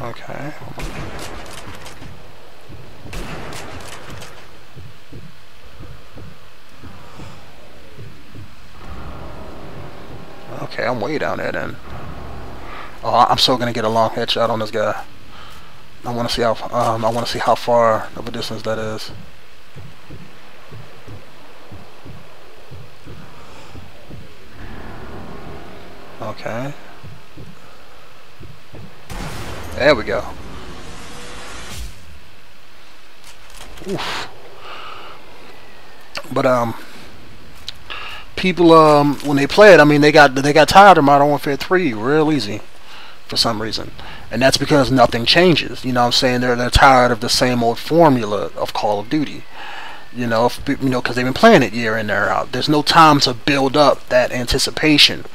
Okay. Okay, I'm way down there then. Oh, I'm still gonna get a long headshot on this guy. I want to see how far of a distance that is. Okay. There we go. Oof. But people when they play it, I mean they got tired of Modern Warfare 3 real easy for some reason, and that's because nothing changes. You know what I'm saying? They're tired of the same old formula of Call of Duty. You know, because they've been playing it year in year out. There's no time to build up that anticipation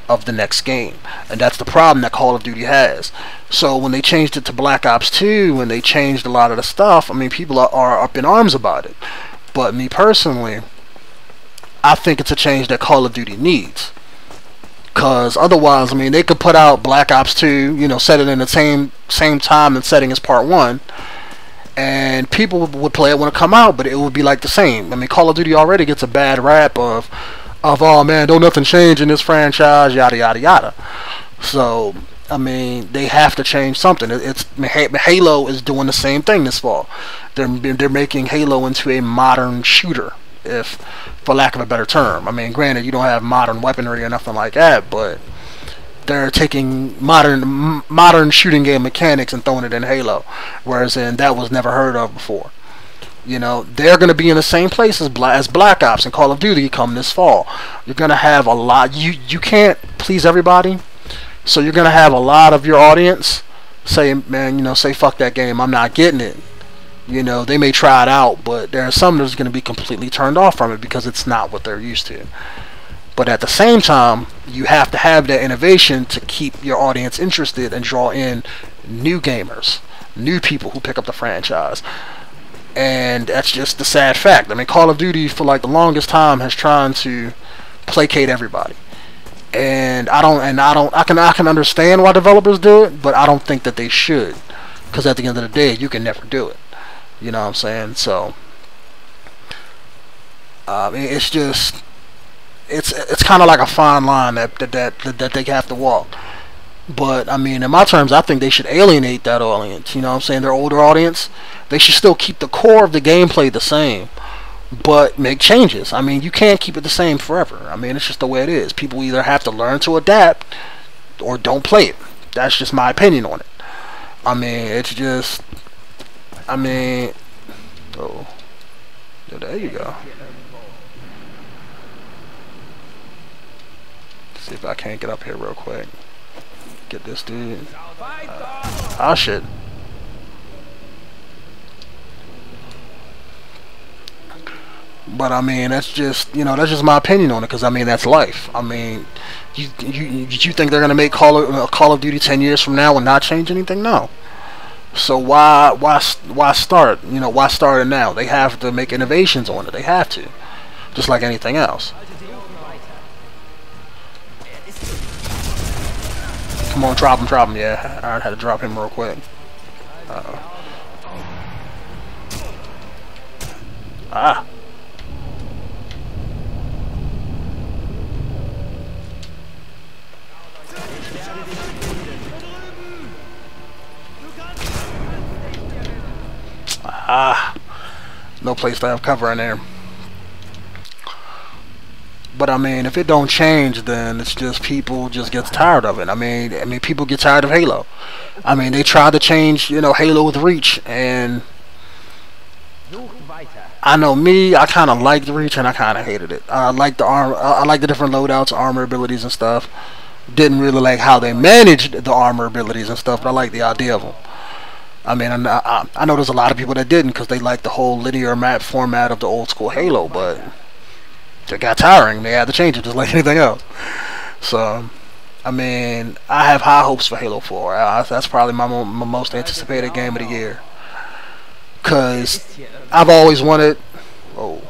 of the next game, and that's the problem that Call of Duty has. So when they changed it to Black Ops 2, when they changed a lot of the stuff, I mean people are up in arms about it. But me personally, I think it's a change that Call of Duty needs, because otherwise, I mean, they could put out Black Ops 2, you know, set it in the same time and setting as Part 1, and people would play it when it come out, but it would be like the same. I mean, Call of Duty already gets a bad rap of oh man, don't nothing change in this franchise, yada yada yada. So I mean, they have to change something. Halo is doing the same thing this fall. They're making Halo into a modern shooter, if for lack of a better term. I mean, granted, you don't have modern weaponry or nothing like that, but they're taking modern shooting game mechanics and throwing it in Halo, whereas that was never heard of before. You know, they're going to be in the same place as Black Ops and Call of Duty come this fall. You're going to have a lot. You can't please everybody, so you're going to have a lot of your audience say, man, you know, say fuck that game, I'm not getting it. You know, they may try it out, but there are some that's going to be completely turned off from it because it's not what they're used to. But at the same time, you have to have that innovation to keep your audience interested and draw in new gamers, new people who pick up the franchise. And that's just the sad fact. I mean, Call of Duty for like the longest time has tried to placate everybody, and I can understand why developers do it, but I don't think that they should, because at the end of the day, you can never do it. You know what I'm saying? So it's just it's kind of like a fine line that they have to walk. But I mean, in my terms, I think they should alienate that audience. You know what I'm saying? Their older audience. They should still keep the core of the gameplay the same, but make changes. I mean, you can't keep it the same forever. I mean, it's just the way it is. People either have to learn to adapt or don't play it. That's just my opinion on it. I mean, it's just, I mean, oh, yeah, there you go. Let's see if I can't get up here real quick. Get this dude. Oh shit. But I mean, that's just, you know, that's just my opinion on it, because I mean, that's life. I mean, you think they're gonna make Call of Duty 10 years from now and not change anything? No. So why start? You know, why start it now? They have to make innovations on it. They have to, just like anything else. Come on, drop him. Yeah, I had to drop him real quick. Ah. No place to have cover in there. But I mean, if it don't change, then it's just people just get tired of it. I mean, people get tired of Halo. I mean, they tried to change, you know, Halo with Reach, and I know me, I kind of liked Reach and I kind of hated it. I like the I like the different loadouts, armor abilities and stuff. Didn't really like how they managed the armor abilities and stuff, but I like the idea of them. I mean, I know there's a lot of people that didn't, because they like the whole linear map format of the old school Halo, but it got tiring. They had to change it just like anything else. So, I mean, I have high hopes for Halo 4. That's probably my most anticipated game of the year, because I've always wanted. Oh.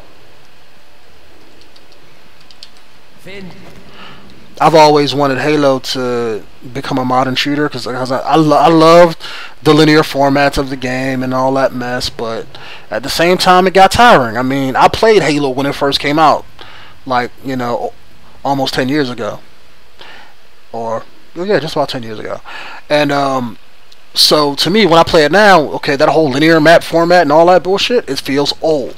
I've always wanted Halo to become a modern shooter because I loved the linear formats of the game and all that mess, but at the same time it got tiring. I mean, I played Halo when it first came out, like, you know, almost 10 years ago, or yeah, just about 10 years ago, and so to me, when I play it now, okay, that whole linear map format and all that bullshit, it feels old.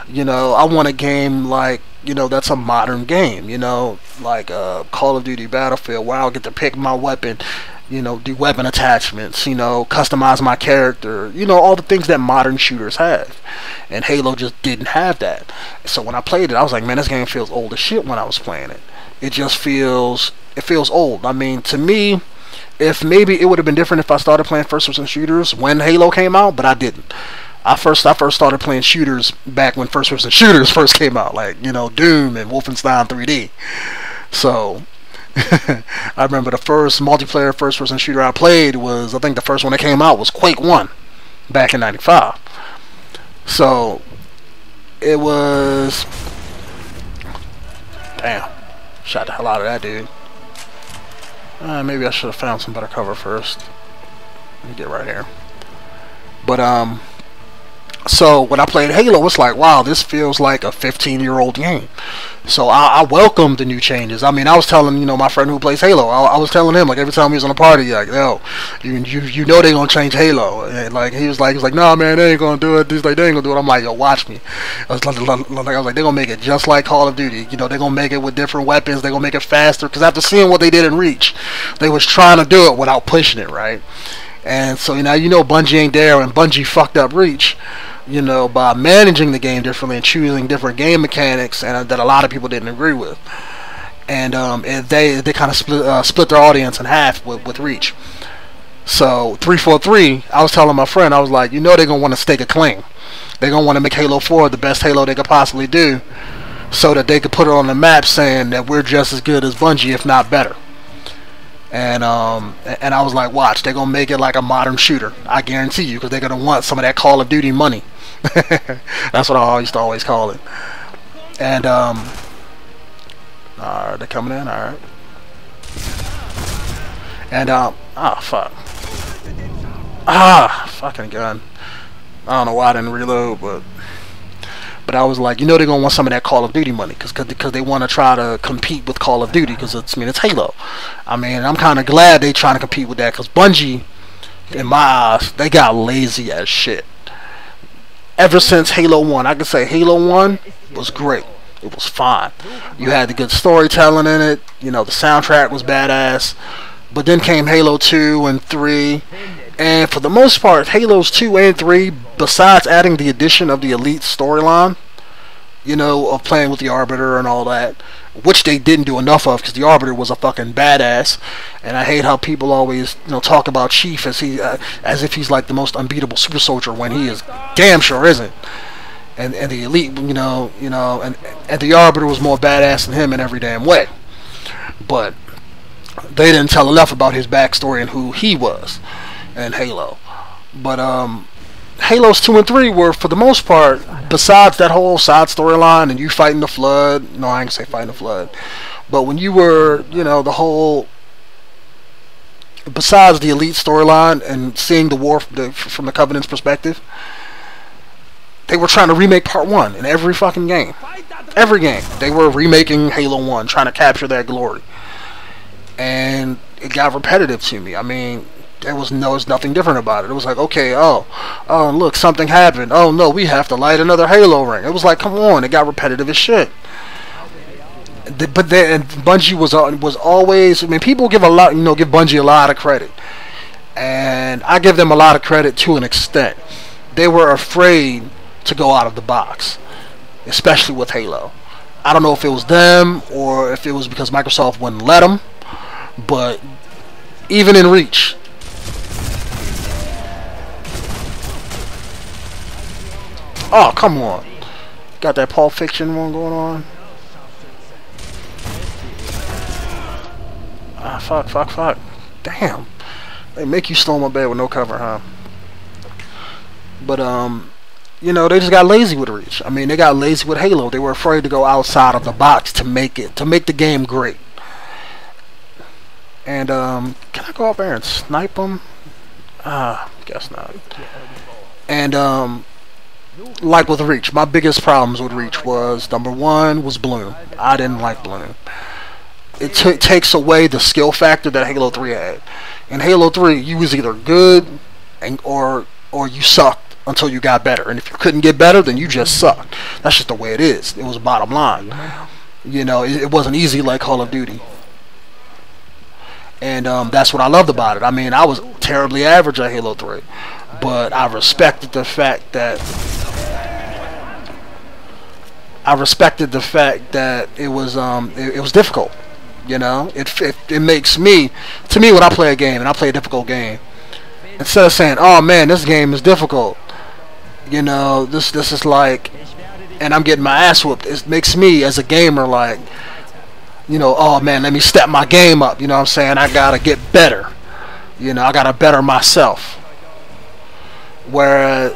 You know, I want a game like, you know, that's a modern game. You know, like Call of Duty, Battlefield, where I'll get to pick my weapon. You know, do weapon attachments. You know, customize my character. You know, all the things that modern shooters have. And Halo just didn't have that. So when I played it, I was like, man, this game feels old as shit when I was playing it. It just feels old. I mean, to me, if maybe it would have been different if I started playing first-person shooters when Halo came out, but I didn't. I first started playing shooters back when first-person shooters first came out, like, you know, Doom and Wolfenstein 3D. So I remember the first multiplayer first-person shooter I played was, I think the first one that came out was Quake 1 back in '95. So it was, damn, shot the hell out of that dude. Maybe I should have found some better cover first. Let me get right here. But so when I played Halo, it's like, wow, this feels like a 15-year-old game. So I welcomed the new changes. I mean, I was telling, you know, my friend who plays Halo, I was telling him, like, every time he was on a party, like, yo, you know they gonna change Halo. And like he was like, nah, man, they ain't gonna do it. He's like, they ain't gonna do it. I'm like, yo, watch me. I was like, they're gonna make it just like Call of Duty. You know, they're gonna make it with different weapons. They're gonna make it faster. Because after seeing what they did in Reach, they was trying to do it without pushing it, right? And so, you know, Bungie ain't there, and Bungie fucked up Reach, you know, by managing the game differently and choosing different game mechanics, and that a lot of people didn't agree with. And they kind of split their audience in half with Reach. So 343, I was telling my friend, I was like, you know, they're gonna want to stake a claim. They're gonna want to make Halo 4 the best Halo they could possibly do, so that they could put it on the map saying that we're just as good as Bungie, if not better. And I was like, watch, they're gonna make it like a modern shooter. I guarantee you, because they're gonna want some of that Call of Duty money. That's what I used to always call it. And alright, they're coming in. Alright. And fuck. Fucking gun. I don't know why I didn't reload, but I was like, you know, they're gonna want some of that Call of Duty money, because they want to try to compete with Call of Duty, because it's Halo. I mean, I'm kind of glad they trying to compete with that, because Bungie, in my eyes, they got lazy as shit. Ever since Halo 1, I can say Halo 1 was great. It was fine. You had the good storytelling in it. You know, the soundtrack was badass. But then came Halo 2 and 3. And for the most part, Halos 2 and 3, besides adding the addition of the Elite storyline, you know, of playing with the Arbiter and all that, which they didn't do enough of, because the Arbiter was a fucking badass, and I hate how people always, you know, talk about Chief as if he's like the most unbeatable super soldier, when he is damn sure isn't. And the Elite, you know, and the Arbiter was more badass than him in every damn way. But they didn't tell enough about his backstory and who he was in Halo. But Halos 2 and 3 were, for the most part, besides that whole side storyline and you fighting the Flood, no, I ain't gonna say fighting the Flood, but when you were, you know, the whole, besides the Elite storyline and seeing the war from the Covenant's perspective, they were trying to remake Part 1 in every fucking game. Every game. They were remaking Halo 1, trying to capture that glory. And it got repetitive to me. I mean, there was nothing different about it. It was like, okay, oh, look, something happened. Oh no, we have to light another Halo ring. It was like, come on, it got repetitive as shit. But then Bungie was always, I mean, people give Bungie a lot of credit, and I give them a lot of credit to an extent. They were afraid to go out of the box, especially with Halo. I don't know if it was them or if it was because Microsoft wouldn't let them, but even in Reach, oh, come on. Got that Pulp Fiction one going on. Fuck. Damn. They make you storm my bed with no cover, huh? But, you know, they just got lazy with Reach. I mean, they got lazy with Halo. They were afraid to go outside of the box to make the game great. And can I go up there and snipe them? Guess not. And like with Reach, my biggest problems with Reach was number one was Bloom. I didn't like Bloom. It takes away the skill factor that Halo 3 had. In Halo 3, you was either good or you sucked until you got better. And if you couldn't get better, then you just sucked. That's just the way it is. It was bottom line. You know, it wasn't easy like Call of Duty. And that's what I loved about it. I mean, I was terribly average at Halo 3, but I respected the fact that it was difficult. You know, it makes me, to me, when I play a game and I play a difficult game, instead of saying, "Oh man, this game is difficult," you know, this is like, and I'm getting my ass whooped. It makes me as a gamer like, you know, oh man, let me step my game up. You know what I'm saying? I gotta get better. You know, I gotta better myself. Whereas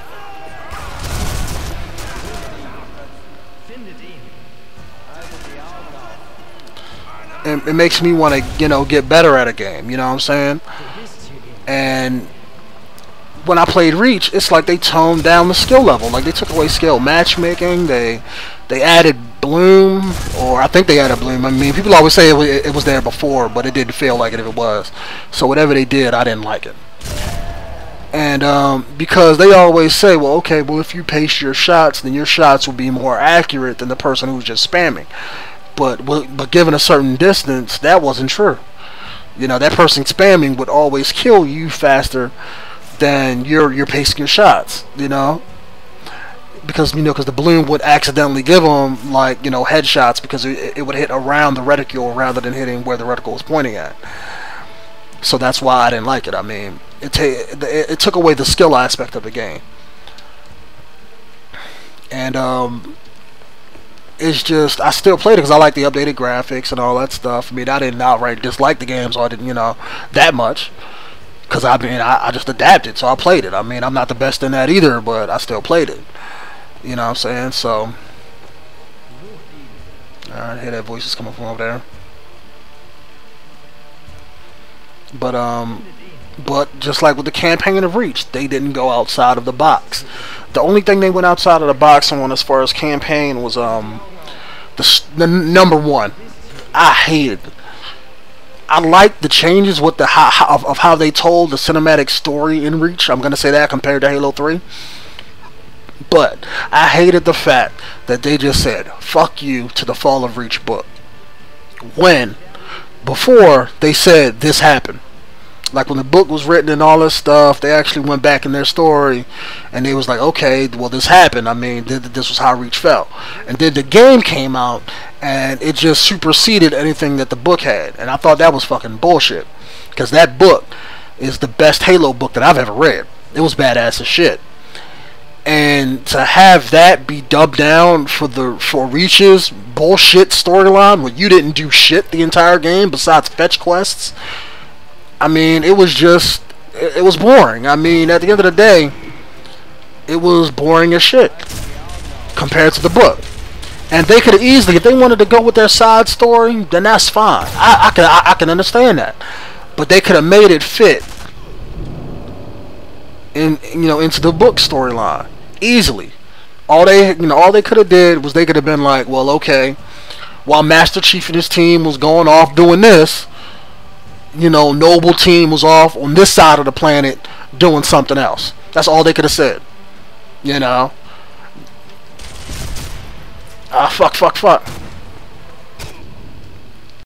it makes me want to, you know, get better at a game. You know what I'm saying? And when I played Reach, it's like they toned down the skill level. Like they took away skill matchmaking. They added Bloom, or I think they added Bloom. I mean, people always say it was there before, but it didn't feel like it if it was. So whatever they did, I didn't like it. And because they always say, well, okay, well, if you pace your shots, then your shots will be more accurate than the person who's just spamming. But given a certain distance, that wasn't true. You know, that person spamming would always kill you faster than you're pacing your shots. You know, because the Bloom would accidentally give them, like, you know, headshots because it would hit around the reticule rather than hitting where the reticle was pointing at. So that's why I didn't like it. I mean, it took away the skill aspect of the game. And it's just, I still played it because I like the updated graphics and all that stuff. I mean, I didn't outright dislike the game, so I didn't, you know, that much. Because, I mean, I just adapted, so I played it. I mean, I'm not the best in that either, but I still played it. You know what I'm saying? So, alright, I hear that voice is coming from over there. But just like with the campaign of Reach, they didn't go outside of the box. The only thing they went outside of the box on as far as campaign was the number one. I hated it. I liked the changes with the how they told the cinematic story in Reach. I'm gonna say that compared to Halo 3. But I hated the fact that they just said "fuck you" to the Fall of Reach book. When before they said this happened. Like when the book was written and all this stuff, they actually went back in their story and they was like, okay, well, this happened. I mean, this was how Reach felt. And then the game came out and it just superseded anything that the book had. And I thought that was fucking bullshit. Because that book is the best Halo book that I've ever read. It was badass as shit. And to have that be dubbed down for Reach's bullshit storyline where you didn't do shit the entire game besides fetch quests, I mean, it was just, it was boring. I mean, at the end of the day, it was boring as shit compared to the book. And they could have easily, if they wanted to go with their side story, then that's fine. I can understand that. But they could have made it fit into the book storyline easily. All they could have did was they could have been like, well, okay, while Master Chief and his team was going off doing this, Noble team was off on this side of the planet doing something else. That's all they could have said. Fuck.